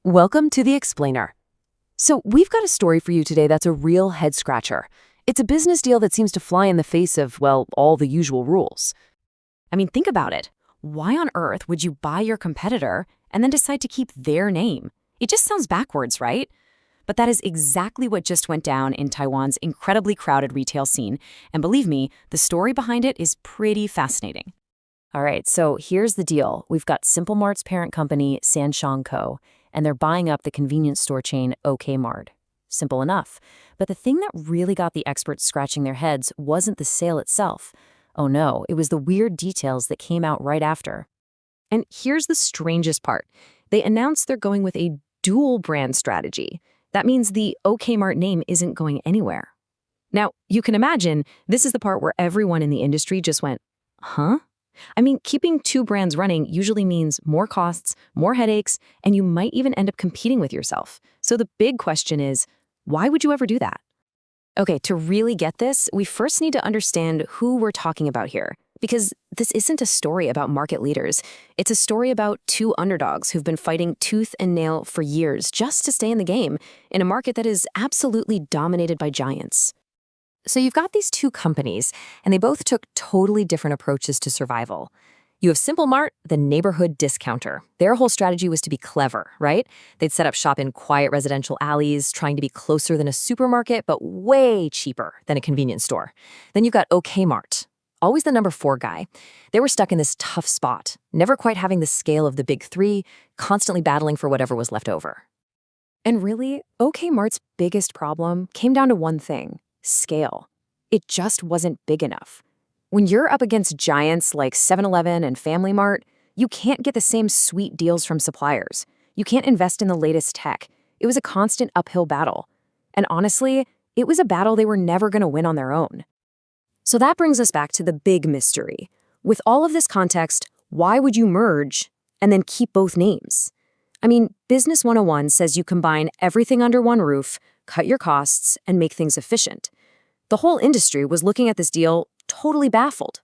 Welcome to the Explainer. So we've got a story for you today that's a real head-scratcher. It's a business deal that seems to fly in the face of, well, all the usual rules. I mean, think about it. Why on earth would you buy your competitor and then decide to keep their name? It just sounds backwards, right? But that is exactly what just went down in Taiwan's incredibly crowded retail scene. And believe me, the story behind it is pretty fascinating. All right, so here's the deal. We've got Simple Mart's parent company, Sanshang Co., and they're buying up the convenience store chain OK Mart. Simple enough. But the thing that really got the experts scratching their heads wasn't the sale itself. Oh no, it was the weird details that came out right after. And here's the strangest part. They announced they're going with a dual brand strategy. That means the OK Mart name isn't going anywhere. Now, you can imagine this is the part where everyone in the industry just went, huh? I mean, keeping two brands running usually means more costs, more headaches, and you might even end up competing with yourself. So the big question is, why would you ever do that? Okay, to really get this, we first need to understand who we're talking about here. Because this isn't a story about market leaders. It's a story about two underdogs who've been fighting tooth and nail for years just to stay in the game in a market that is absolutely dominated by giants. So you've got these two companies, and they both took totally different approaches to survival. You have Simple Mart, the neighborhood discounter. Their whole strategy was to be clever, right? They'd set up shop in quiet residential alleys, trying to be closer than a supermarket, but way cheaper than a convenience store. Then you've got OK Mart, always the number 4 guy. They were stuck in this tough spot, never quite having the scale of the big 3, constantly battling for whatever was left over. And really, OK Mart's biggest problem came down to one thing: scale. It just wasn't big enough. When you're up against giants like 7-Eleven and Family Mart, you can't get the same sweet deals from suppliers. You can't invest in the latest tech. It was a constant uphill battle. And honestly, it was a battle they were never going to win on their own. So that brings us back to the big mystery. With all of this context, why would you merge and then keep both names? I mean, Business 101 says you combine everything under one roof, cut your costs, and make things efficient. The whole industry was looking at this deal totally baffled.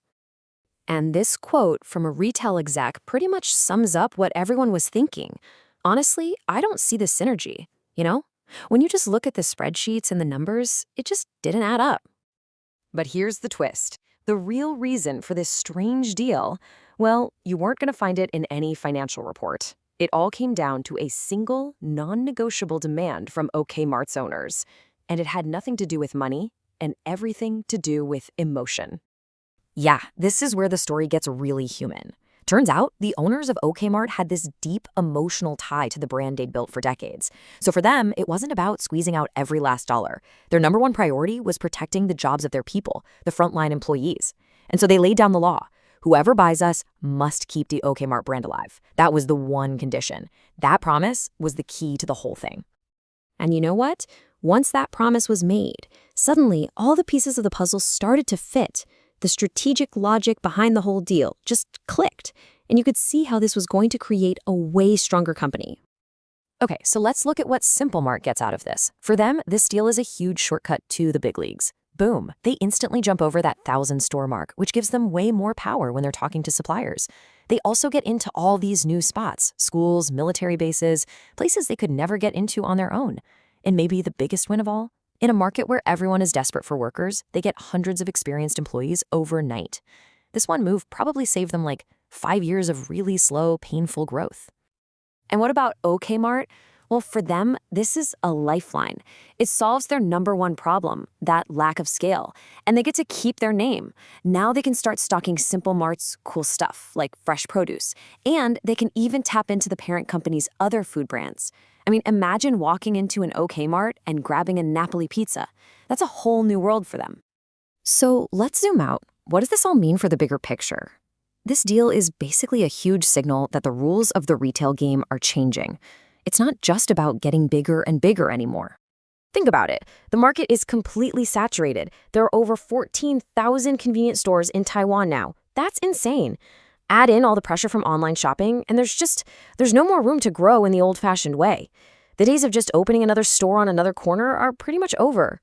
And this quote from a retail exec pretty much sums up what everyone was thinking. Honestly, I don't see the synergy, you know? When you just look at the spreadsheets and the numbers, it just didn't add up. But here's the twist. The real reason for this strange deal, well, you weren't going to find it in any financial report. It all came down to a single, non-negotiable demand from OK Mart's owners. And it had nothing to do with money and everything to do with emotion. Yeah, this is where the story gets really human. Turns out, the owners of OK Mart had this deep emotional tie to the brand they'd built for decades. So for them, it wasn't about squeezing out every last dollar. Their number one priority was protecting the jobs of their people, the frontline employees. And so they laid down the law. Whoever buys us must keep the OK Mart brand alive. That was the one condition. That promise was the key to the whole thing. And you know what? Once that promise was made, suddenly all the pieces of the puzzle started to fit. The strategic logic behind the whole deal just clicked, and you could see how this was going to create a way stronger company. Okay, so let's look at what Simple Mart gets out of this. For them, this deal is a huge shortcut to the big leagues. Boom, they instantly jump over that 1,000-store mark, which gives them way more power when they're talking to suppliers. They also get into all these new spots: schools, military bases, places they could never get into on their own. And maybe the biggest win of all? In a market where everyone is desperate for workers, they get hundreds of experienced employees overnight. This one move probably saved them like 5 years of really slow, painful growth. And what about OK Mart? Well, for them, this is a lifeline. It solves their number one problem, that lack of scale, and they get to keep their name. Now they can start stocking Simple Mart's cool stuff, like fresh produce, and they can even tap into the parent company's other food brands. I mean, imagine walking into an OK Mart and grabbing a Napoli pizza. That's a whole new world for them. So let's zoom out. What does this all mean for the bigger picture? This deal is basically a huge signal that the rules of the retail game are changing. It's not just about getting bigger and bigger anymore. Think about it. The market is completely saturated. There are over 14,000 convenience stores in Taiwan now. That's insane. Add in all the pressure from online shopping, and there's no more room to grow in the old-fashioned way. The days of just opening another store on another corner are pretty much over.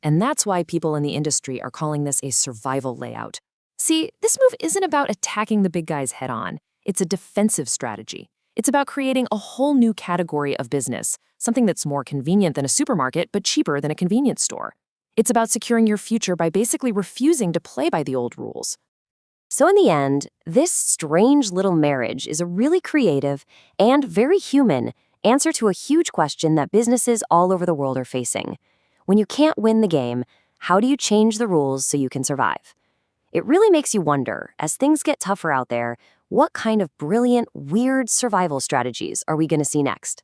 And that's why people in the industry are calling this a survival layout. See, this move isn't about attacking the big guys head-on. It's a defensive strategy. It's about creating a whole new category of business, something that's more convenient than a supermarket but cheaper than a convenience store. It's about securing your future by basically refusing to play by the old rules. So in the end, this strange little marriage is a really creative and very human answer to a huge question that businesses all over the world are facing. When you can't win the game, how do you change the rules so you can survive? It really makes you wonder, as things get tougher out there, what kind of brilliant, weird survival strategies are we going to see next?